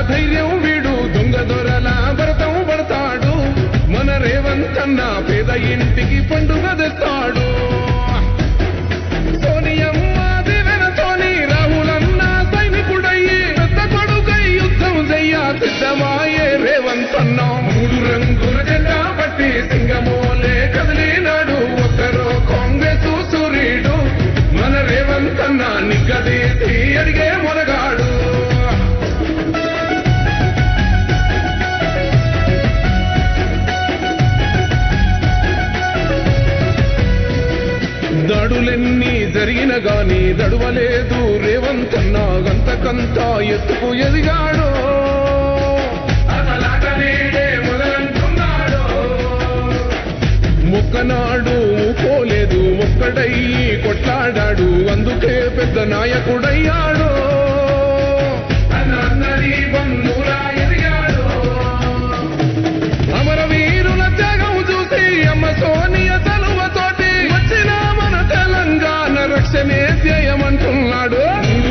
ధైర్యం వీడు దొంగ దొరల భరతం పడతాడు మన రేవంత్ అన్న పేద ఇంటికి పండుగ తెస్తాడు సోనియమ్మ దివెనతోని రాహులన్న సైనికుడయ్యి పెద్ద కొడుకై యుద్ధం చెయ్య సిద్ధమాయే రేవంత్ అన్న మూడు రంగుల జెండా పట్టి సింగమోలే కదిలినాడు ఒక్కరో కాంగ్రెస్ సూర్యుడు మన రేవంత్ అన్న నిగ్గదీసి అడిగే మొనగాడు దాడులెన్ని జరిగిన గాని దడువలేదు రేవంత్ అన్న గంతకంతా ఎత్తుకు ఎదిగాడు మొక్కనాడు పోలేదు ఒక్కడయ్యి కొట్లాడాడు అందుకే పెద్ద నాయకుడయ్యాడు అమరవీరుల త్యాగం చూసి అమ్మ సోనియ తలువతోటి వచ్చిన మన తెలంగాణ రక్షణే ధ్యేయమంటున్నాడు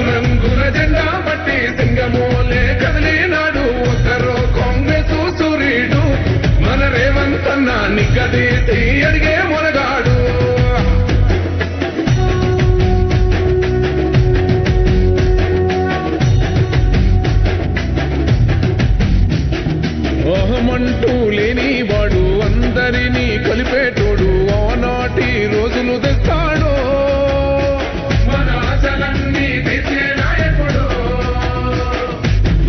రంగుల జెండా పట్టి సింగమోలే కదిలినాడు ఒక్కరో కాంగ్రెస్ సూర్యుడు మన రేవంత్ అన్న నిగ్గదీసి అడిగే మొనగాడు ఓహమంటూ లేని వాడు అందరినీ కలిపేటోడు ఆనాటి రోజులు తెస్తాడు మన ఆశలన్నీ తెచ్చే నాయకుడు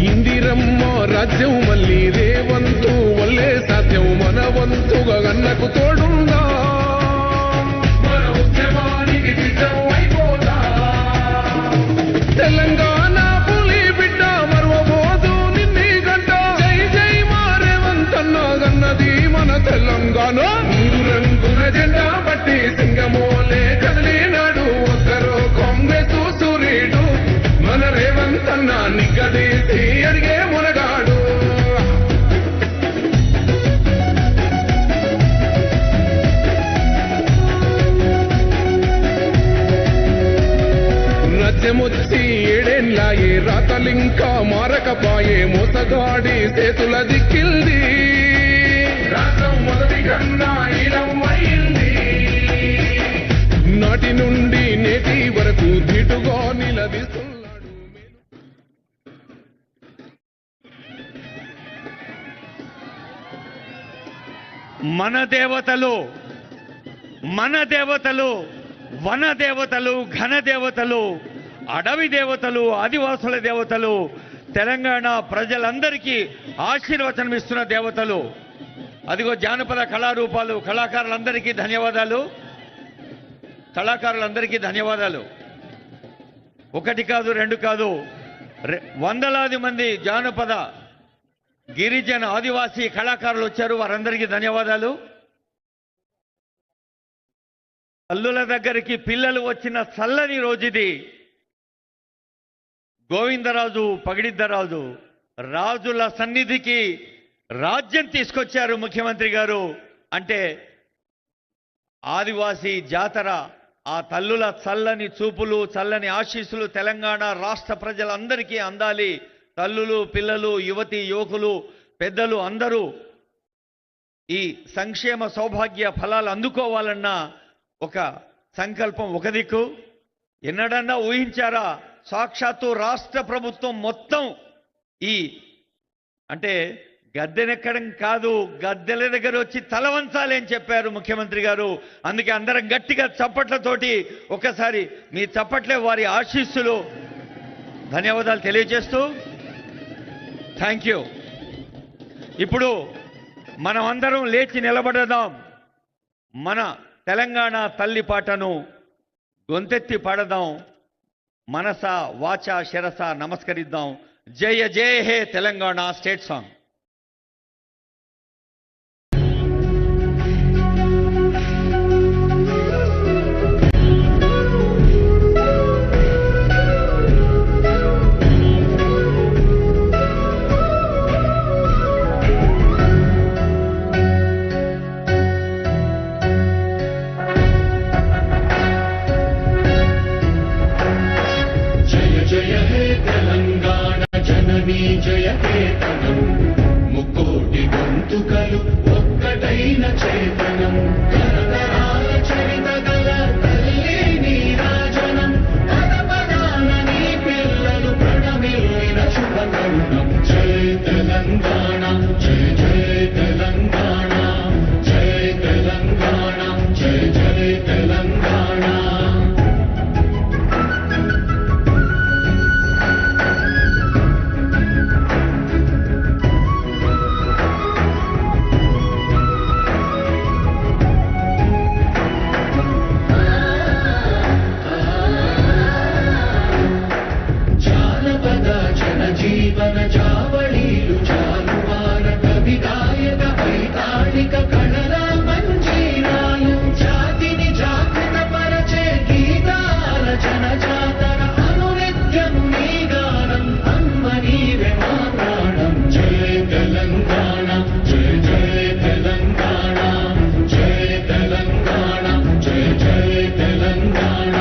ఇందిరమ్మ రాజ్యం మళ్ళీ రేవంతు వల్లే సాధ్యం మన వంతుగా గన్నకు తోడుందా మన ఉద్యమానికి సిద్ధం అయిపోతా తెలంగాణ పులి బిడ్డ మరువబోదు నిన్ని గంట జై జై మా రేవంత్ అన్న గన్నది మన తెలంగాణ మూడు రంగుల జెండా పట్టి సింగమోలే కదిలినాడు ఒక్కరో కాంగ్రెస్ సూర్యుడు మన రేవంత్ అన్న నిగ్గదీసి అడిగే మునగాడు రాజ్యమొచ్చి ఏడేళ్ళాయే రాతలింకా మారకపాయే మోసగాడి చేతుల దిక్కిల్ది రాష్ట్రం మొదటి కన్నా ఇలమైంది నాటి నుండి నేటి వరకు ధీటుగా నిలదీస్తున్నాడు మన దేవతలు వన దేవతలు ఘన దేవతలు అడవి దేవతలు ఆదివాసుల దేవతలు తెలంగాణ ప్రజలందరికీ ఆశీర్వచనం ఇస్తున్న దేవతలు అదిగో జానపద కళారూపాలు కళాకారులందరికీ ధన్యవాదాలు ఒకటి కాదు రెండు కాదు వందలాది మంది జానపద గిరిజన ఆదివాసీ కళాకారులు వచ్చారు వారందరికీ ధన్యవాదాలు తల్లుల దగ్గరికి పిల్లలు వచ్చిన చల్లని రోజుది గోవిందరాజు పగిడిద్దరాజు రాజుల సన్నిధికి రాజ్యం తీసుకొచ్చారు ముఖ్యమంత్రి గారు అంటే ఆదివాసీ జాతర ఆ తల్లుల చల్లని చూపులు చల్లని ఆశీస్సులు తెలంగాణ రాష్ట్ర ప్రజలందరికీ అందాలి తల్లులు పిల్లలు యువతి యువకులు పెద్దలు అందరూ ఈ సంక్షేమ సౌభాగ్య ఫలాలు అందుకోవాలన్న ఒక సంకల్పం ఒక దిక్కు ఎన్నడన్నా ఊహించారా సాక్షాత్తు రాష్ట్ర ప్రభుత్వం మొత్తం ఈ అంటే గద్దెనెక్కడం కాదు గద్దెల దగ్గర వచ్చి తలవంచాలి అని చెప్పారు ముఖ్యమంత్రి గారు అందుకే అందరం గట్టిగా చప్పట్లతోటి ఒకసారి మీ చప్పట్లే వారి ఆశీస్సులు ధన్యవాదాలు తెలియజేస్తూ థ్యాంక్ యూ ఇప్పుడు మనం అందరం లేచి నిలబడదాం మన తెలంగాణ తల్లి పాటను గొంతెత్తి పాడదాం మనస వాచ శిరస నమస్కరిద్దాం జయ జయ హే తెలంగాణ స్టేట్ సాంగ్ जय हे तेलंगाना जननी जय हे జై తెలంగాణ జై జై తెలంగాణ జై తెలంగాణ జై జై తెలంగాణ జీవన జావళీలు జాలువార కవి గాయక వైతాళిక కళల మంజీరాలు జాతిని జాగృత పరచే గీతాల జనజాతర అనునిత్యం నీ గానం అమ్మ నీవే మా ప్రాణం జై తెలంగాణ జై జై తెలంగాణ జై తెలంగాణ జై జై తెలంగాణ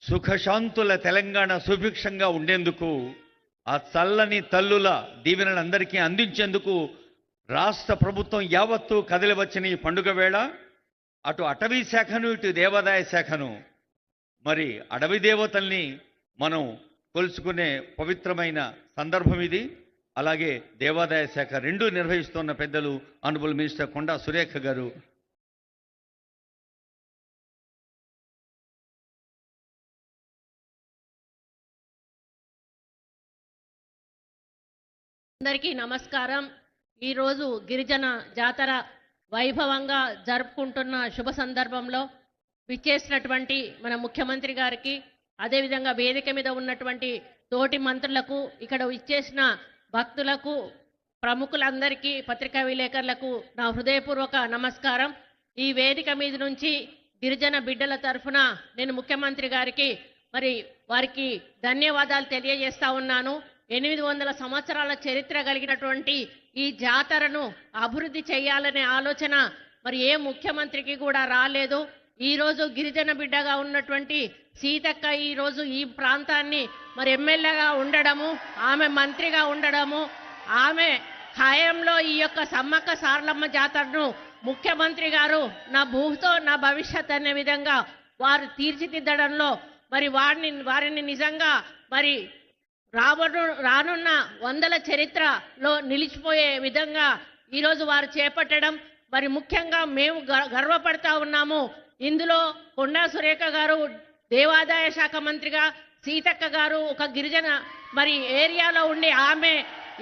సుఖశాంతుల తెలంగాణ సుభిక్షంగా ఉండేందుకు ఆ చల్లని తల్లుల దీవెనలందరికీ అందించేందుకు రాష్ట్ర ప్రభుత్వం యావత్తు కదిలివచ్చిన ఈ పండుగ వేళ అటు అటవీ శాఖను ఇటు దేవాదాయ శాఖను మరి అడవి దేవతల్ని మనం కొలుసుకునే పవిత్రమైన సందర్భం ఇది. అలాగే దేవాదాయ శాఖ రెండు నిర్వహిస్తున్న పెద్దలు ఆనరబుల్ మినిస్టర్ కొండా సురేఖ గారు. అందరికీ నమస్కారం. ఈరోజు గిరిజన జాతర వైభవంగా జరుపుకుంటున్న శుభ సందర్భంలో విచ్చేసినటువంటి మన ముఖ్యమంత్రి గారికి, అదేవిధంగా వేదిక మీద ఉన్నటువంటి తోటి మంత్రులకు, ఇక్కడ విచ్చేసిన భక్తులకు, ప్రముఖులందరికీ, పత్రికా విలేకరులకు నా హృదయపూర్వక నమస్కారం. ఈ వేదిక మీద నుంచి గిరిజన బిడ్డల తరఫున నేను ముఖ్యమంత్రి గారికి మరి వారికి ధన్యవాదాలు తెలియజేస్తా ఉన్నాను. 800 సంవత్సరాల చరిత్ర కలిగినటువంటి ఈ జాతరను అభివృద్ధి చేయాలనే ఆలోచన మరి ఏ ముఖ్యమంత్రికి కూడా రాలేదు. ఈరోజు గిరిజన బిడ్డగా ఉన్నటువంటి సీతక్క ఈరోజు ఈ ప్రాంతాన్ని మరి ఎమ్మెల్యేగా ఉండడము, ఆమె మంత్రిగా ఉండడము, ఆమె హయాంలో ఈ యొక్క సమ్మక్క సారలమ్మ జాతరను ముఖ్యమంత్రి గారు నా భూమితో నా భవిష్యత్ అనే విధంగా వారు తీర్చిదిద్దడంలో మరి వారిని నిజంగా మరి రానున్న 100ల చరిత్రలో నిలిచిపోయే విధంగా ఈరోజు వారు చేపట్టడం మరి ముఖ్యంగా మేము గర్వపడతా ఉన్నాము. ఇందులో కొండా సురేఖ గారు దేవాదాయ శాఖ మంత్రిగా, సీతక్క గారు ఒక గిరిజన మరి ఏరియాలో ఉండి ఆమె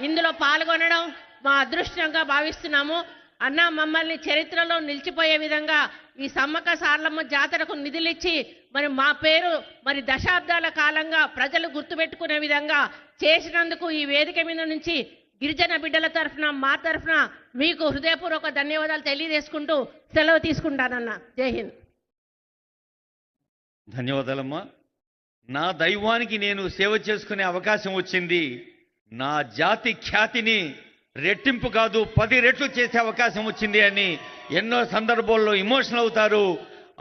ఇందులో పాల్గొనడం మా అదృష్టంగా భావిస్తున్నాము. అన్న మమ్మల్ని చరిత్రలో నిలిచిపోయే విధంగా ఈ సమ్మక్క సారలమ్మ జాతరకు నిధులిచ్చి మరి మా పేరు మరి దశాబ్దాల కాలంగా ప్రజలు గుర్తుపెట్టుకునే విధంగా చేసినందుకు ఈ వేదిక మీద నుంచి గిరిజన బిడ్డల తరఫున మా తరఫున మీకు హృదయపూర్వక ధన్యవాదాలు తెలియజేసుకుంటూ సెలవు తీసుకుంటానన్న. జై హింద్. ధన్యవాదాలమ్మా. నా దైవానికి నేను సేవ చేసుకునే అవకాశం వచ్చింది. నా జాతి ఖ్యాతిని రెట్టింపు కాదు 10 రెట్లు చేసే అవకాశం వచ్చింది అని ఎన్నో సందర్భాల్లో ఇమోషనల్ అవుతారు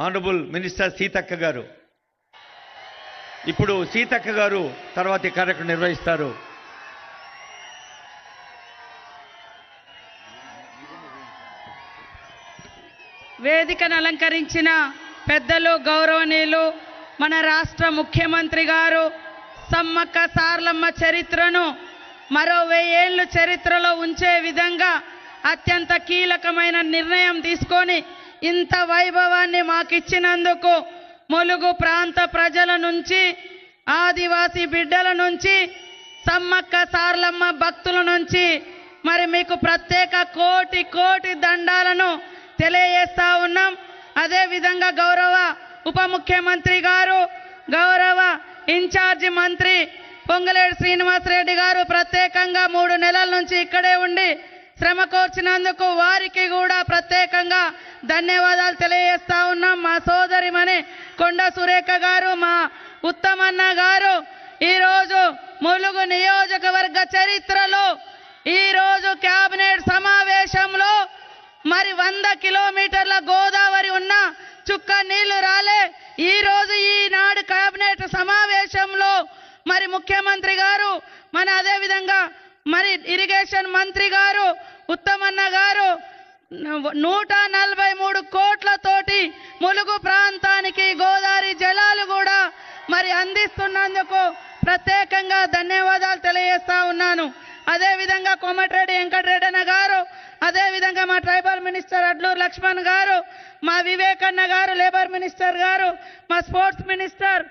ఆనరబుల్ మినిస్టర్ సీతక్క గారు. ఇప్పుడు సీతక్క గారు తర్వాతి కార్యక్రమం నిర్వహిస్తారు. వేదికను అలంకరించిన పెద్దలు, గౌరవనీయులు, మన రాష్ట్ర ముఖ్యమంత్రి గారు సమ్మక్క సారలమ్మ చరిత్రను మరో 1000 ఏళ్ళు చరిత్రలో ఉంచే విధంగా అత్యంత కీలకమైన నిర్ణయం తీసుకొని ఇంత వైభవాన్ని మాకిచ్చినందుకు ములుగు ప్రాంత ప్రజల నుంచి, ఆదివాసీ బిడ్డల నుంచి, సమ్మక్క సారలమ్మ భక్తుల నుంచి మరి మీకు ప్రత్యేక 1,00,00,000 ముఖ్యమంత్రి గారు గౌరవ ఇన్ఛార్జి మంత్రి పొంగులేటి శ్రీనివాసరెడ్డి గారు ప్రత్యేకంగా 3 నెలల నుంచి ఇక్కడే ఉండి శ్రమ కోర్చినందుకు వారికి కూడా ప్రత్యేకంగా ధన్యవాదాలు తెలియజేస్తా ఉన్నాం. మా సోదరిమణి కొండ సురేఖ గారు, మా ఉత్తమన్న గారు ఈరోజు ములుగు నియోజకవర్గ చరిత్రలో ఈరోజు కేబినెట్ సమావేశంలో మరి 100 కిలోమీటర్ల గోదావరి ఉన్న చుక్క నీళ్లు రాలే. ఈరోజు ఈనాడు కేబినెట్ సమావేశంలో మరి ముఖ్యమంత్రి గారు మన అదేవిధంగా మరి ఇరిగేషన్ మంత్రి గారు ఉత్తమన్న గారు 143 కోట్లతోటి ములుగు ప్రాంతానికి గోదావరి జలాలు కూడా మరి అందిస్తున్నందుకు ప్రత్యేకంగా ధన్యవాదాలు తెలియజేస్తా ఉన్నాను. అదేవిధంగా కోమటిరెడ్డి వెంకటరెడ్డి అన్న గారు, అదేవిధంగా మా ట్రైబల్ మినిస్టర్ అడ్లూరు లక్ష్మణ్ గారు, మా వివేకన్న గారు లేబర్ మినిస్టర్ గారు, మా స్పోర్ట్స్ మినిస్టర్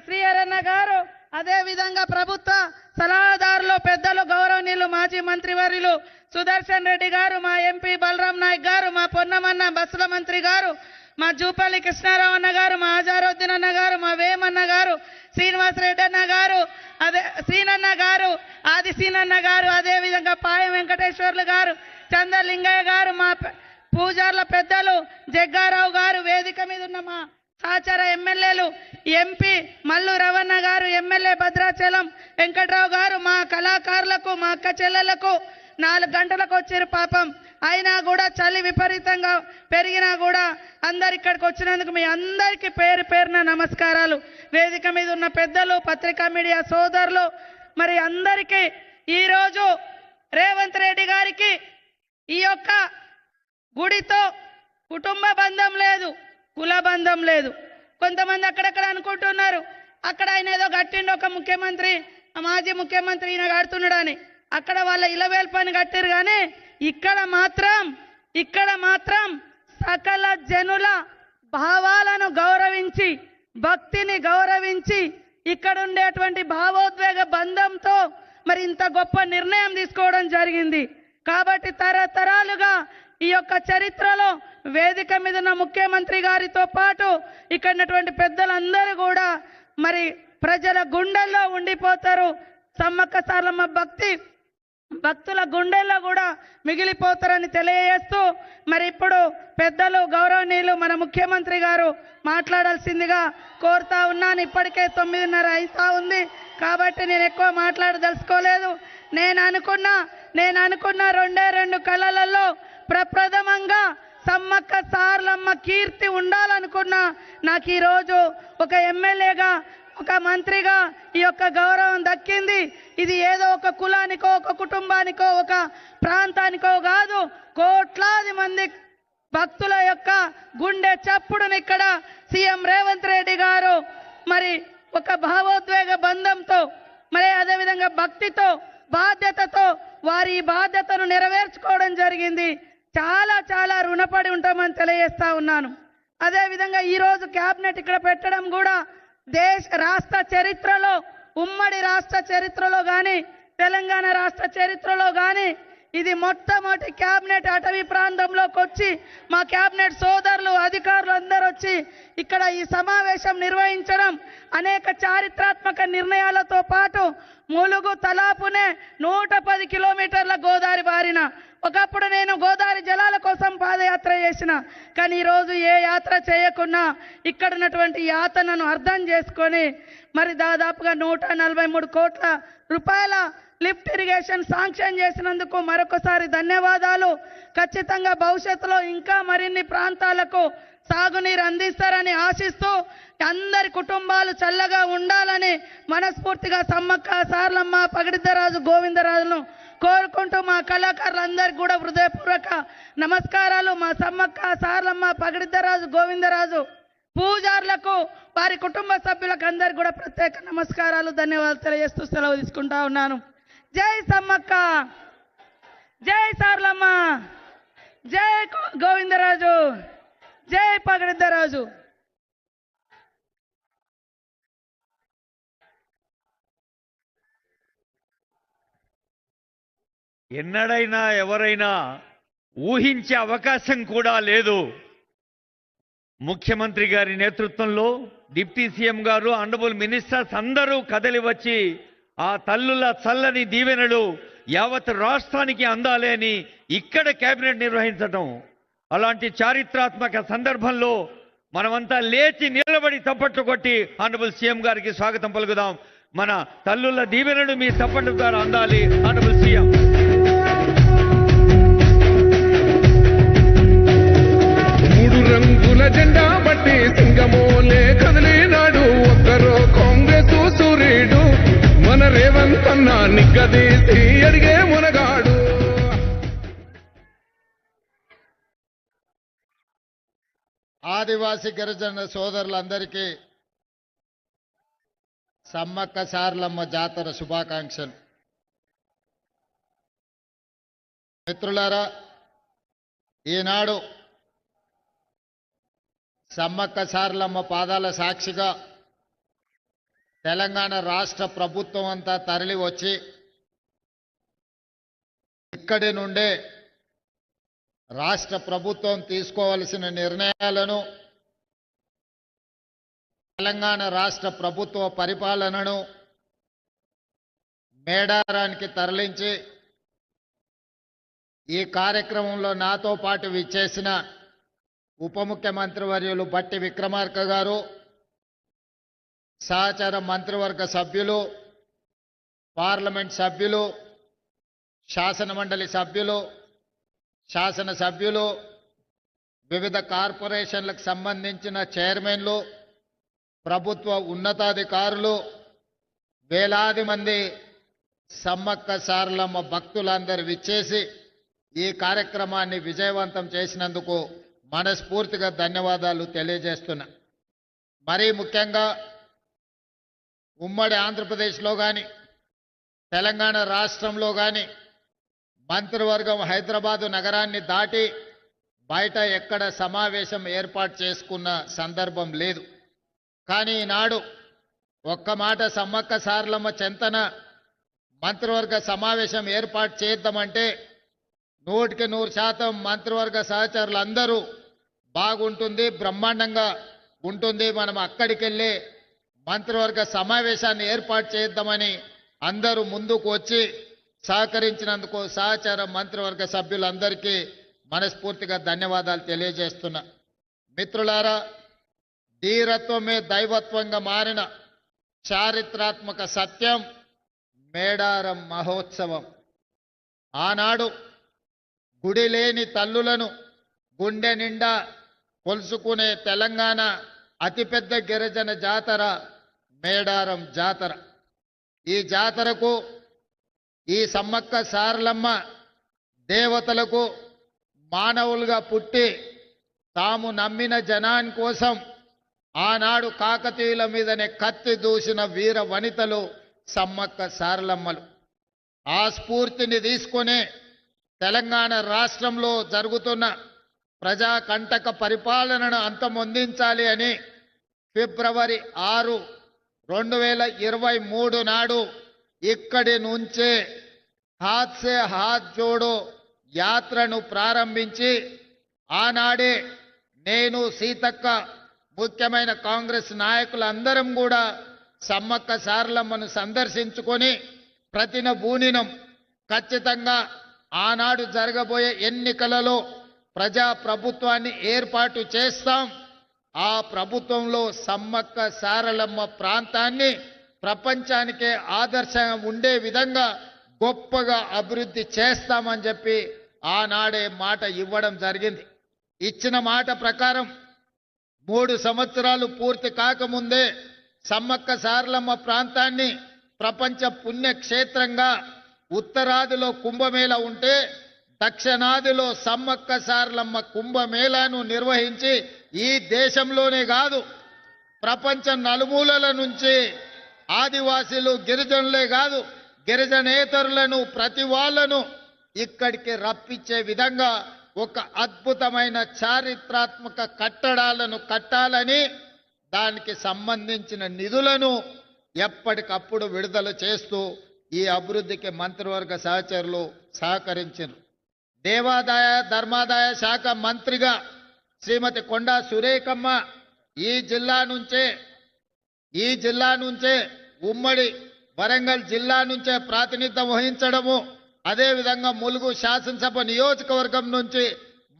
శ్రీహరన్న గారు, అదేవిధంగా ప్రభుత్వ సలహాదారులు పెద్దలు గౌరవనీయులు మాజీ మంత్రివర్యులు సుదర్శన్ రెడ్డి గారు, మా ఎంపీ బలరాం నాయక్ గారు, మా పొన్నమన్న బస్సుల మంత్రి గారు, మా జూపల్లి కృష్ణారావు అన్న గారు, మా ఆజారుద్దీన్ అన్న గారు, మా వేమన్న గారు, శ్రీనివాసరెడ్డి అన్న గారు, అదే సీనన్న గారు, ఆది సీనన్న గారు, అదేవిధంగా పాయం వెంకటేశ్వర్లు గారు, చంద్రలింగయ్య గారు, మా పూజార్ల పెద్దలు జగ్గారావు గారు, వేదిక మీద ఉన్న మా సహచర ఎమ్మెల్యేలు ఎంపీ మల్లు రవణ గారు, ఎమ్మెల్యే భద్రాచలం వెంకట్రావు గారు, మా కళాకారులకు మా అక్క చెల్లెలకు 4 గంటలకు వచ్చారు పాపం. అయినా కూడా చలి విపరీతంగా పెరిగినా కూడా అందరు ఇక్కడికి వచ్చినందుకు మీ అందరికీ పేరు పేరున నమస్కారాలు. వేదిక మీద ఉన్న పెద్దలు, పత్రికా మీడియా సోదరులు, మరి అందరికీ ఈరోజు రేవంత్ రెడ్డి గారికి ఈ యొక్క గుడితో కుటుంబ బంధం లేదు, కుల బంధం లేదు. కొంతమంది అక్కడక్కడ అనుకుంటున్నారు అక్కడ ఆయన ఏదో కట్టిండు ఒక ముఖ్యమంత్రి, మాజీ ముఖ్యమంత్రి ఈయన కడుతున్నాడని. అక్కడ వాళ్ళ ఇలవేల్ పని కట్టారు, కానీ ఇక్కడ మాత్రం సకల జనుల భావాలను గౌరవించి, భక్తిని గౌరవించి, ఇక్కడ ఉండేటువంటి భావోద్వేగ బంధంతో మరి ఇంత గొప్ప నిర్ణయం తీసుకోవడం జరిగింది. కాబట్టి తరతరాలుగా ఈ యొక్క చరిత్రలో వేదిక మీద ఉన్న ముఖ్యమంత్రి గారితో పాటు ఇక్కడ ఉన్నటువంటి పెద్దలందరూ కూడా మరి ప్రజల గుండెల్లో ఉండిపోతారు. సమ్మక్క సారలమ్మ భక్తుల గుండెల్లో కూడా మిగిలిపోతారని తెలియజేస్తూ మరి ఇప్పుడు పెద్దలు గౌరవనీయులు మన ముఖ్యమంత్రి గారు మాట్లాడాల్సిందిగా కోరుతా ఉన్నాను. ఇప్పటికే 9:30 అయితా ఉంది కాబట్టి నేను ఎక్కువ మాట్లాడదలుచుకోలేదు. నేను అనుకున్న 2 కళలలో ప్రప్రథమంగా సమ్మక్క సారలమ్మ కీర్తి ఉండాలనుకున్నా. నాకు ఈరోజు ఒక ఎమ్మెల్యేగా, ఒక మంత్రిగా ఈ యొక్క గౌరవం దక్కింది. ఇది ఏదో ఒక కులానికో, ఒక కుటుంబానికో, ఒక ప్రాంతానికో కాదు, కోట్లాది మంది భక్తుల యొక్క గుండె చప్పుడుని ఇక్కడ సీఎం రేవంత్ రెడ్డి గారు మరి ఒక భావోద్వేగ బంధంతో, మరి అదేవిధంగా భక్తితో, బాధ్యతతో వారి ఈ బాధ్యతను నెరవేర్చుకోవడం జరిగింది. చాలా చాలా రుణపడి ఉంటామని తెలియజేస్తా ఉన్నాను. అదేవిధంగా ఈరోజు క్యాబినెట్ ఇక్కడ పెట్టడం కూడా రాష్ట్ర చరిత్రలో, ఉమ్మడి రాష్ట్ర చరిత్రలో కానీ, తెలంగాణ రాష్ట్ర చరిత్రలో కానీ ఇది మొట్టమొదటి క్యాబినెట్ అటవీ ప్రాంతంలోకి వచ్చి మా క్యాబినెట్ సోదరులు, అధికారులు అందరూ వచ్చి ఇక్కడ ఈ సమావేశం నిర్వహించడం, అనేక చారిత్రాత్మక నిర్ణయాలతో పాటు ములుగు తలాపునే 110 కిలోమీటర్ల గోదావరి బారిన. ఒకప్పుడు నేను గోదావరి జలాల కోసం పాదయాత్ర చేసిన, కానీ ఈరోజు ఏ యాత్ర చేయకున్నా ఇక్కడ ఉన్నటువంటి యాతనను అర్థం చేసుకొని మరి దాదాపుగా 143 కోట్ల రూపాయల లిఫ్ట్ ఇరిగేషన్ శాంక్షన్ చేసినందుకు మరొకసారి ధన్యవాదాలు. ఖచ్చితంగా భవిష్యత్తులో ఇంకా మరిన్ని ప్రాంతాలకు సాగునీరు అందిస్తారని ఆశిస్తూ అందరి కుటుంబాలు చల్లగా ఉండాలని మనస్ఫూర్తిగా సమ్మక్క సారలమ్మ పగిడిద్దరాజు గోవిందరాజును కోరుకుంటూ మా కళాకారులందరికీ కూడా హృదయపూర్వక నమస్కారాలు. మా సమ్మక్క సారలమ్మ పగిడిద్దరాజు గోవిందరాజు పూజారులకు, వారి కుటుంబ సభ్యులకు అందరికీ కూడా ప్రత్యేక నమస్కారాలు, ధన్యవాదాలు తెలియజేస్తూ సెలవు తీసుకుంటా ఉన్నాను. జై సమ్మక్క, జై సారలమ్మ, జై గోవిందరాజు, జై పగిడిద్దరాజు. ఎన్నడైనా ఎవరైనా ఊహించే అవకాశం కూడా లేదు. ముఖ్యమంత్రి గారి నేతృత్వంలో డిప్యూటీ సీఎం గారు ఆనరబుల్ మినిస్టర్స్ అందరూ కదలి వచ్చి ఆ తల్లుల చల్లని దీవెనలు యావత్ రాష్ట్రానికి అందాలి అని ఇక్కడ కేబినెట్ నిర్వహించటం, అలాంటి చారిత్రాత్మక సందర్భంలో మనమంతా లేచి నిలబడి చప్పట్లు కొట్టి ఆనరబుల్ సీఎం గారికి స్వాగతం పలుకుదాం. మన తల్లుల దీవెనలు మీ చప్పట్ల ద్వారా అందాలి. Honourable CM. మూడు రంగుల జెండా బట్టి సింగమోలే కదిలినాడు ఒక్కరో కాంగ్రెస్ సూర్యుడు మన రేవంత్ అన్న నిగ్గదీసి అడిగే మునగాడు. ఆదివాసి గిరిజన సోదరులందరికీ సమ్మక్క సారలమ్మ జాతర శుభాకాంక్షలు. మిత్రులారా, ఈనాడు సమ్మక్క సారలమ్మ పాదాల సాక్షిగా తెలంగాణ రాష్ట్ర ప్రభుత్వం అంతా తరలి వచ్చి ఇక్కడి నుండే రాష్ట్ర ప్రభుత్వం తీసుకోవలసిన నిర్ణయాలను, తెలంగాణ రాష్ట్ర ప్రభుత్వ పరిపాలనను మేడారానికి తరలించి ఈ కార్యక్రమంలో నాతో పాటు విచ్చేసిన ఉప ముఖ్యమంత్రి వర్యులు బట్టి విక్రమార్క గారు, సహచర మంత్రివర్గ సభ్యులు, పార్లమెంట్ సభ్యులు, శాసనమండలి సభ్యులు, శాసనసభ్యులు, వివిధ కార్పొరేషన్లకు సంబంధించిన చైర్మన్లు, ప్రభుత్వ ఉన్నతాధికారులు, వేలాది మంది సమ్మక్క సారలమ్మ భక్తులందరూ విచ్చేసి ఈ కార్యక్రమాన్ని విజయవంతం చేసినందుకు మనస్ఫూర్తిగా ధన్యవాదాలు తెలియజేస్తున్నా. మరీ ముఖ్యంగా ఉమ్మడి ఆంధ్రప్రదేశ్లో కానీ తెలంగాణ రాష్ట్రంలో కానీ మంత్రివర్గం హైదరాబాదు నగరాన్ని దాటి బయట ఎక్కడ సమావేశం ఏర్పాటు చేసుకున్న సందర్భం లేదు. కానీ ఈనాడు ఒక్క మాట సమ్మక్క సారలమ్మ చెంతన మంత్రివర్గ సమావేశం ఏర్పాటు చేద్దామంటే 100% మంత్రివర్గ సహచరులు అందరూ బాగుంటుంది, బ్రహ్మాండంగా ఉంటుంది, మనం అక్కడికి వెళ్ళి మంత్రివర్గ సమావేశాన్ని ఏర్పాటు చేద్దామని అందరూ ముందుకు వచ్చి సహకరించినందుకు సహచర మంత్రివర్గ సభ్యులందరికీ మనస్ఫూర్తిగా ధన్యవాదాలు తెలియజేస్తున్నా. మిత్రులారా, ధీరత్వమే దైవత్వంగా మారిన చారిత్రాత్మక సత్యం మేడారం మహోత్సవం. ఆనాడు గుడి లేని తల్లులను గుండె నిండా కొలుసుకునే తెలంగాణ అతిపెద్ద గిరిజన జాతర మేడారం జాతర. ఈ జాతరకు ఈ సమ్మక్క సారలమ్మ దేవతలకు మానవులుగా పుట్టి తాము నమ్మిన జనాని కోసం ఆనాడు కాకతీయుల మీదనే కత్తి దూసిన వీర వనితలు సమ్మక్క సారలమ్మలు. ఆ స్ఫూర్తిని తీసుకునే తెలంగాణ రాష్ట్రంలో జరుగుతున్న ప్రజాకంటక పరిపాలనను అంతమొందించాలి అని ఫిబ్రవరి 6, 2023 నాడు ఇక్కడి నుంచే హాత్ సే హాత్ జోడో యాత్రను ప్రారంభించి ఆనాడే నేను, సీతక్క, ముఖ్యమైన కాంగ్రెస్ నాయకులందరం కూడా సమ్మక్క సారలమ్మను సందర్శించుకొని ప్రతినబూనినం ఖచ్చితంగా ఆనాడు జరగబోయే ఎన్నికలలో ప్రజా ప్రభుత్వాన్ని ఏర్పాటు చేస్తాం, ఆ ప్రభుత్వంలో సమ్మక్క సారలమ్మ ప్రాంతాన్ని ప్రపంచానికే ఆదర్శంగా ఉండే విధంగా గొప్పగా అభివృద్ధి చేస్తామని చెప్పి ఆనాడే మాట ఇవ్వడం జరిగింది. ఇచ్చిన మాట ప్రకారం 3 సంవత్సరాలు పూర్తి కాకముందే సమ్మక్క సారలమ్మ ప్రాంతాన్ని ప్రపంచ పుణ్యక్షేత్రంగా ఉత్తరాదిలో కుంభమేళ ఉంటే దక్షిణాదిలో సమ్మక్క సారలమ్మ కుంభమేళాను నిర్వహించి ఈ దేశంలోనే కాదు ప్రపంచ నలుమూలల నుంచి ఆదివాసీలు, గిరిజనులే కాదు గిరిజనేతరులను ప్రతి వాళ్ళను ఇక్కడికి రప్పించే విధంగా ఒక అద్భుతమైన చారిత్రాత్మక కట్టడాలను కట్టాలని దానికి సంబంధించిన నిధులను ఎప్పటికప్పుడు విడుదల చేస్తూ ఈ అభివృద్ధికి మంత్రివర్గ సహచరులు సహకరించారు. దేవాదాయ ధర్మాదాయ శాఖ మంత్రిగా శ్రీమతి కొండా సురేఖమ్మ ఈ జిల్లా నుంచే ఉమ్మడి వరంగల్ జిల్లా నుంచే ప్రాతినిధ్యం వహించడము, అదేవిధంగా ములుగు శాసనసభ నియోజకవర్గం నుంచి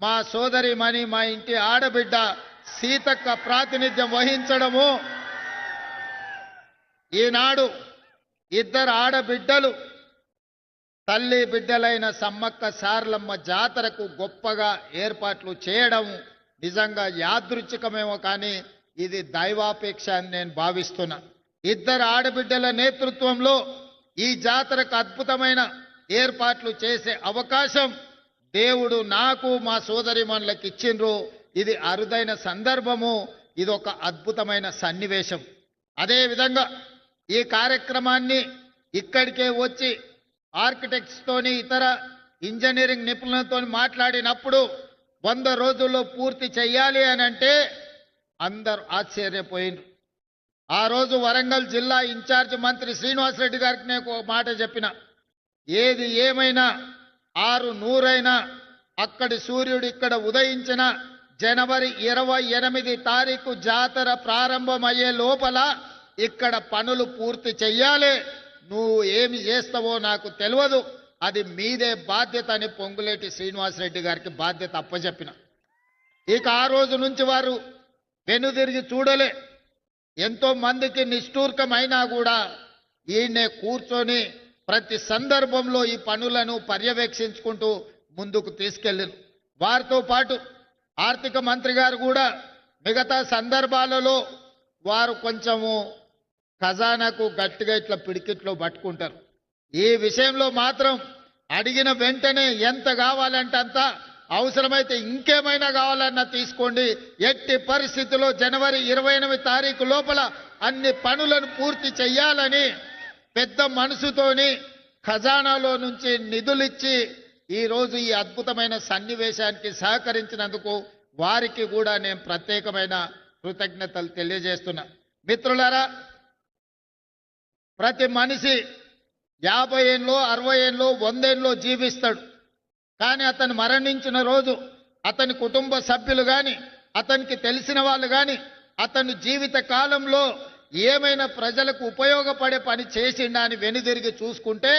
మా సోదరిమణి మా ఇంటి ఆడబిడ్డ సీతక్క ప్రాతినిధ్యం వహించడము, ఈనాడు ఇద్దరు ఆడబిడ్డలు తల్లి బిడ్డలైన సమ్మక్క సారలమ్మ జాతరకు గొప్పగా ఏర్పాట్లు చేయడం నిజంగా యాదృచ్ఛికమేమో కానీ ఇది దైవాపేక్ష అని నేను భావిస్తున్నా. ఇద్దరు ఆడబిడ్డల నేతృత్వంలో ఈ జాతరకు అద్భుతమైన ఏర్పాట్లు చేసే అవకాశం దేవుడు నాకు మా సోదరిమణులకు ఇచ్చిండ్రు. ఇది అరుదైన సందర్భము, ఇది ఒక అద్భుతమైన సన్నివేశం. అదేవిధంగా ఈ కార్యక్రమాన్ని ఇక్కడికే వచ్చి ఆర్కిటెక్ట్స్తోని ఇతర ఇంజనీరింగ్ నిపుణులతో మాట్లాడినప్పుడు 100 రోజుల్లో పూర్తి చేయాలి అని అంటే అందరూ ఆశ్చర్యపోయిండ్రు. ఆ రోజు వరంగల్ జిల్లా ఇన్ఛార్జ్ మంత్రి శ్రీనివాసరెడ్డి గారికి నేను ఒక మాట చెప్పిన, ఏది ఏమైనా 600 అక్కడి సూర్యుడు ఇక్కడ ఉదయించిన జనవరి 28 తారీఖు జాతర ప్రారంభమయ్యే లోపల ఇక్కడ పనులు పూర్తి చెయ్యాలి. నువ్వు ఏమి చేస్తావో నాకు తెలియదు, అది మీదే బాధ్యత అని పొంగులేటి శ్రీనివాసరెడ్డి గారికి బాధ్యత అప్పచెప్పిన. ఇక ఆ రోజు నుంచి వారు వెనుదిరిగి చూడలే. ఎంతో మందికి నిష్ఠూర్కమైనా కూడా ఈయనే కూర్చొని ప్రతి సందర్భంలో ఈ పనులను పర్యవేక్షించుకుంటూ ముందుకు తీసుకెళ్ళారు. వారితో పాటు ఆర్థిక మంత్రి గారు కూడా మిగతా సందర్భాలలో వారు కొంచెము ఖజానాకు గట్టిగా ఇట్లా పిడికిట్లో పట్టుకుంటారు. ఈ విషయంలో మాత్రం అడిగిన వెంటనే ఎంత కావాలంటే అంత, అవసరమైతే ఇంకేమైనా కావాలన్నా తీసుకోండి, ఎట్టి పరిస్థితుల్లో జనవరి 28 తారీఖు లోపల అన్ని పనులను పూర్తి చెయ్యాలని పెద్ద మనసుతోని ఖజానాలో నుంచి నిధులిచ్చి ఈరోజు ఈ అద్భుతమైన సన్నివేశానికి సహకరించినందుకు వారికి కూడా నేను ప్రత్యేకమైన కృతజ్ఞతలు తెలియజేస్తున్నా. మిత్రులారా, ప్రతి మనిషి 50 ఏళ్ళు 60 ఏళ్ళు 100 ఏళ్ళు జీవిస్తాడు. కానీ అతను మరణించిన రోజు అతని కుటుంబ సభ్యులు కానీ అతనికి తెలిసిన వాళ్ళు కానీ అతని జీవిత కాలంలో ఏమైనా ప్రజలకు ఉపయోగపడే పని చేసిండా అని వెనుదిరిగి చూసుకుంటే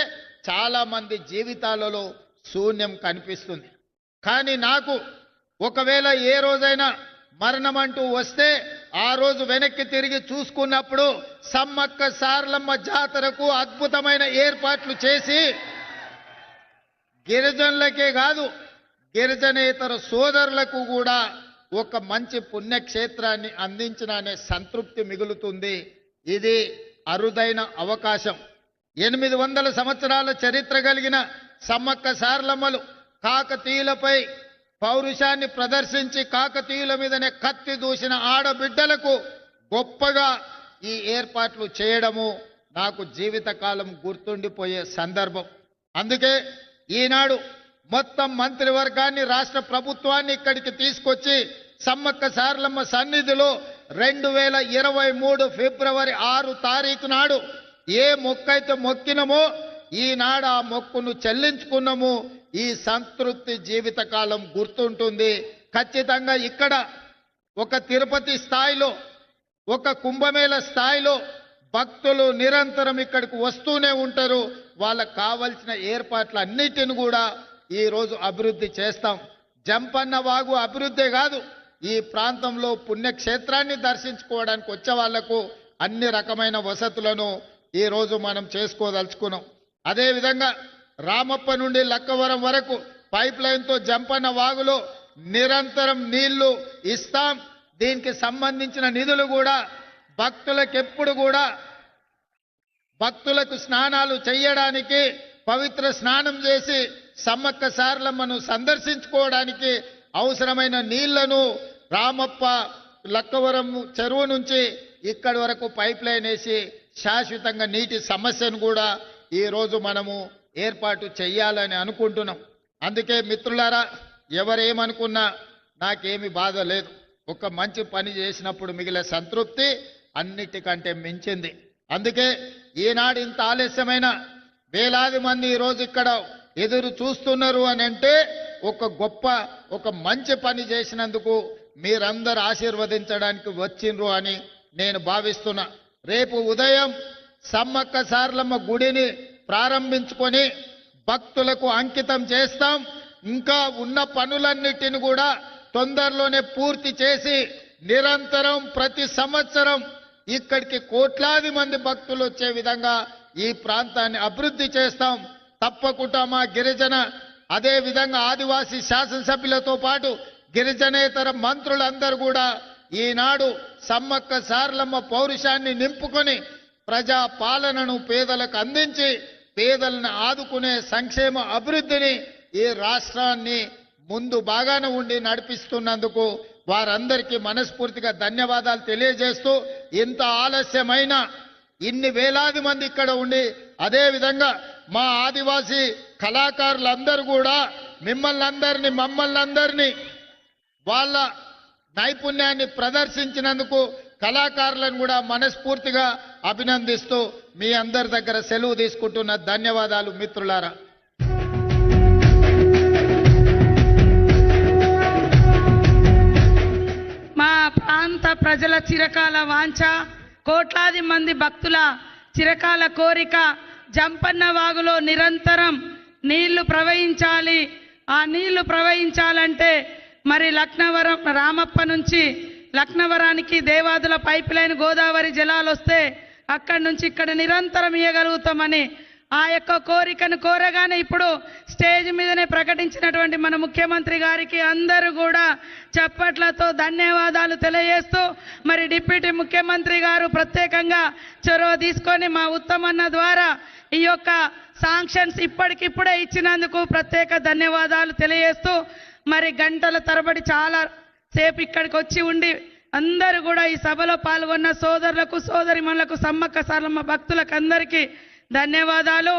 చాలా మంది జీవితాలలో శూన్యం కనిపిస్తుంది. కానీ నాకు ఒకవేళ ఏ రోజైనా మరణం అంటూ వస్తే ఆ రోజు వెనక్కి తిరిగి చూసుకున్నప్పుడు సమ్మక్క సారలమ్మ జాతరకు అద్భుతమైన ఏర్పాట్లు చేసి గిరిజనులకే కాదు గిరిజనేతర సోదరులకు కూడా ఒక మంచి పుణ్యక్షేత్రాన్ని అందించిన అనే సంతృప్తి మిగులుతుంది. ఇది అరుదైన అవకాశం. 800 సంవత్సరాల చరిత్ర కలిగిన సమ్మక్క సారలమ్మలు కాకతీయులపై పౌరుషాన్ని ప్రదర్శించి కాకతీయుల మీదనే కత్తి దూసిన ఆడబిడ్డలకు గొప్పగా ఈ ఏర్పాట్లు చేయడము నాకు జీవితకాలం గుర్తుండిపోయే సందర్భం. అందుకే ఈనాడు మొత్తం మంత్రివర్గాన్ని రాష్ట్ర ప్రభుత్వాన్ని ఇక్కడికి తీసుకొచ్చి సమ్మక్క సారలమ్మ సన్నిధిలో 2023 ఫిబ్రవరి 6 తారీఖు నాడు ఏ మొక్కైతే మొక్కినమో ఈనాడు ఆ మొక్కును చెల్లించుకున్నాము. ఈ సంతృప్తి జీవితకాలం గుర్తుంటుంది. ఖచ్చితంగా ఇక్కడ ఒక తిరుపతి స్థాయిలో ఒక కుంభమేళ స్థాయిలో భక్తులు నిరంతరం ఇక్కడికి వస్తూనే ఉంటారు. వాళ్ళకు కావలసిన ఏర్పాట్లన్నిటిని కూడా ఈరోజు అభివృద్ధి చేస్తాం. జంపన్న వాగు అభివృద్ధే కాదు, ఈ ప్రాంతంలో పుణ్యక్షేత్రాన్ని దర్శించుకోవడానికి వచ్చే వాళ్లకు అన్ని రకమైన వసతులను ఈరోజు మనం చేసుకోదలుచుకున్నాం. అదేవిధంగా రామప్ప నుండి లక్కవరం వరకు పైప్ లైన్తో జంపన్న వాగులో నిరంతరం నీళ్లు ఇస్తాం. దీనికి సంబంధించిన నిధులు కూడా భక్తులకు కూడా భక్తులకు స్నానాలు చేయడానికి పవిత్ర స్నానం చేసి సమ్మక్క సారలమ్మను సందర్శించుకోవడానికి అవసరమైన నీళ్లను రామప్ప లక్కవరం చెరువు నుంచి ఇక్కడి వరకు పైప్ లైన్ వేసి శాశ్వతంగా నీటి సమస్యను కూడా ఈరోజు మనము ఏర్పాటు చెయ్యాలని అనుకుంటున్నాం. అందుకే మిత్రులారా, ఎవరేమనుకున్నా నాకేమి బాధ లేదు. ఒక మంచి పని చేసినప్పుడు మిగిలే సంతృప్తి అన్నిటికంటే మించింది. అందుకే ఈనాడు ఇంత ఆలస్యమైన వేలాది మంది ఈరోజు ఇక్కడ ఎదురు చూస్తున్నారు అని అంటే ఒక మంచి పని చేసినందుకు మీరందరూ ఆశీర్వదించడానికి వచ్చిండ్రు అని నేను భావిస్తున్నా. రేపు ఉదయం సమ్మక్క సారలమ్మ గుడిని ప్రారంభించుకొని భక్తులకు అంకితం చేస్తాం. ఇంకా ఉన్న పనులన్నిటిని కూడా తొందరలోనే పూర్తి చేసి నిరంతరం ప్రతి సంవత్సరం ఇక్కడికి కోట్లాది మంది భక్తులు వచ్చే విధంగా ఈ ప్రాంతాన్ని అభివృద్ధి చేస్తాం. తప్పకుండా మా గిరిజన అదే విధంగా ఆదివాసీ శాసనసభ్యులతో పాటు గిరిజనేతర మంత్రులందరూ కూడా ఈనాడు సమ్మక్క సారలమ్మ పౌరుషాన్ని నింపుకొని ప్రజా పాలనను పేదలకు అందించి పేదలను ఆదుకునే సంక్షేమ అభివృద్ధిని ఈ రాష్ట్రాన్ని ముందు బాగానే ఉండి నడిపిస్తున్నందుకు వారందరికీ మనస్ఫూర్తిగా ధన్యవాదాలు తెలియజేస్తూ, ఇంత ఆలస్యమైన ఇన్ని వేలాది మంది ఇక్కడ ఉండి అదే విధంగా మా ఆదివాసీ కళాకారులందరూ కూడా మమ్మల్ని అందరినీ వాళ్ళ నైపుణ్యాన్ని ప్రదర్శించినందుకు కళాకారులను కూడా మనస్ఫూర్తిగా అభినందిస్తూ మీ అందరి దగ్గర సెలవు తీసుకుంటున్న ధన్యవాదాలు మిత్రులారా. మా ప్రాంత ప్రజల చిరకాల వాంఛ, కోట్లాది మంది భక్తుల చిరకాల కోరిక, జంపన్న వాగులో నిరంతరం నీళ్లు ప్రవహించాలి. ఆ నీళ్లు ప్రవహించాలంటే మరి లక్నవరం రామప్ప నుంచి లక్నవరానికి దేవాదుల పైప్ లైన్ గోదావరి జలాలు వస్తే అక్కడి నుంచి ఇక్కడ నిరంతరం ఇవ్వగలుగుతామని ఆ యొక్క కోరికను కోరగానే ఇప్పుడు స్టేజ్ మీదనే ప్రకటించినటువంటి మన ముఖ్యమంత్రి గారికి అందరూ కూడా చప్పట్లతో ధన్యవాదాలు తెలియజేస్తూ, మరి డిప్యూటీ ముఖ్యమంత్రి గారు ప్రత్యేకంగా చొరవ తీసుకొని మా ఉత్తమన్న ద్వారా ఈ యొక్క శాంక్షన్స్ ఇప్పటికిప్పుడే ఇచ్చినందుకు ప్రత్యేక ధన్యవాదాలు తెలియజేస్తూ, మరి గంటల తరబడి చాలా సేపు ఇక్కడికి వచ్చి ఉండి అందరూ కూడా ఈ సభలో పాల్గొన్న సోదరులకు సోదరిమణులకు సమ్మక్క సారలమ్మ భక్తులకు అందరికీ ధన్యవాదాలు.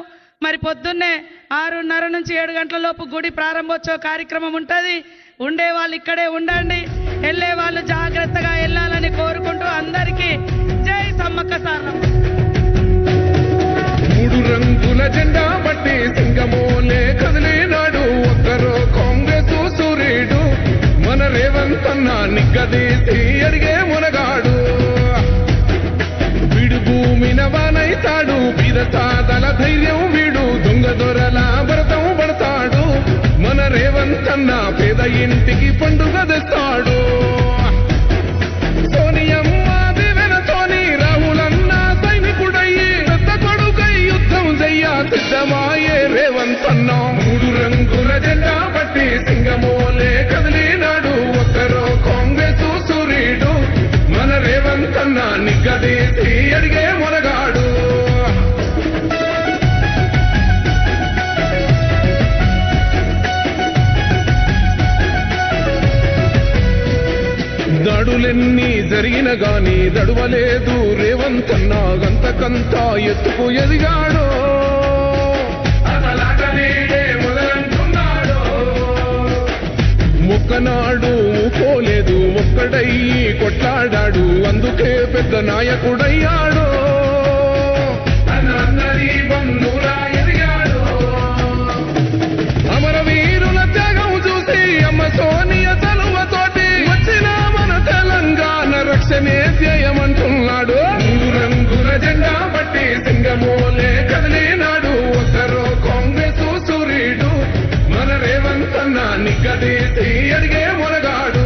మరి పొద్దున్నే 6:30 నుంచి 7 గంటల లోపు గుడి ప్రారంభోత్సవ కార్యక్రమం ఉంటుంది. ఉండే వాళ్ళు ఇక్కడే ఉండండి, వెళ్ళే వాళ్ళు జాగ్రత్తగా వెళ్ళాలని కోరుకుంటూ అందరికీ జై సమ్మక్క సారలమ్మ. 3 రంగుల జెండా బట్టి సింగమోలే కదిలినాడు ఒక్కరో కాంగ్రెస్ సూర్యుడు మన రేవంత్ అన్న నిగ్గదీసి అడిగే మునగాడు. వీడు భూమిన వానైతాడు, బీద సాదల ధైర్యం వీడు, దొంగ దొరల భరతం పడతాడు. మన రేవంత్ అన్న పేద ఇంటికి పండుగ తెస్తాడు. సోనియమ్మ దివెనతోని రాహులన్న సైనికుడయ్యి పెద్ద కొడుకై యుద్ధం చెయ్య సిద్ధమాయే రేవంత్ అన్న. 3 రంగుల జెండా బట్టి సింగమోలే కదిలినాడు ఒక్కరో కాంగ్రెస్ సూర్యుడు మన రేవంత్ అన్న నిగ్గదీసి అడిగే మునగాడు. దాడులెన్ని జరిగిన గాని దడువలేదు రేవంత్ అన్న, గంతకంతా ఎత్తుకు ఎదిగాడు. మొక్కనాడు ఊకోలేదు, ఒక్కడయ్యి కొట్లాడాడు, అందుకే పెద్ద నాయకుడయ్యాడు. అమరవీరుల త్యాగం చూసి అమ్మ సోనియ చలువతోటి వచ్చిన మన తెలంగాణ రక్షణే ధ్యేయమంటున్నాడు. 3 రంగుల జెండా బట్టి సింగమోలే కదిలినాడు ఒక్కరో కాంగ్రెస్ సూర్యుడు మన రేవంత్ అన్న నిగ్గదీసి అడిగే మునగాడు.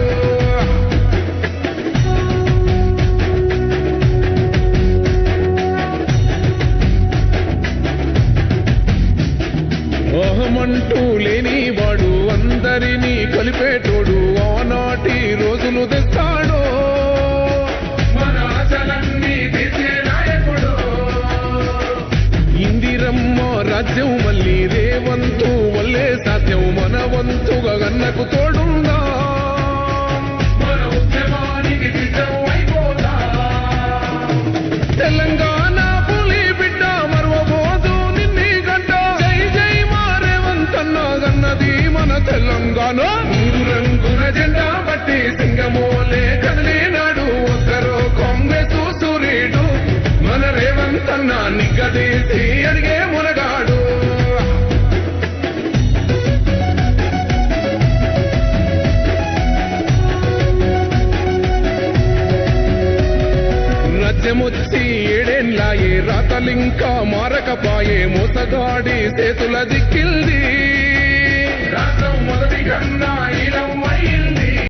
ఓహమంటూ లేనివాడు, అందరినీ కలిపేటోడు, ఆనాటి రోజులు తెస్తాడు. మన ఆశలన్నీ తీర్చే నాయకుడు. ఇందిరమ్మ రాజ్యం మళ్ళీ రేవంతు వల్లే సాధ్యం, మన వంతుగా గన్నకు తోడుందా. మన ఉద్యమానికి సిద్ధం అయిపోదా. తెలంగాణ పులి బిడ్డ మరువబోదు నిన్ని గంట. జై జై మా రేవంత్ అన్న గన్నది మన తెలంగాణ. 3 రంగుల జెండా బట్టి సింగమోలే కదిలినాడు ఒక్కరో కాంగ్రెస్ సూర్యుడు మన రేవంత్ అన్న నిగ్గదీసి అడిగే మునగాడు. ఏడేండ్లాయే రాతలింకా మారకపాయే మోసగాడి చేతుల దిక్కిల్ది రాష్ట్రం మొదటి కన్నా ఇలా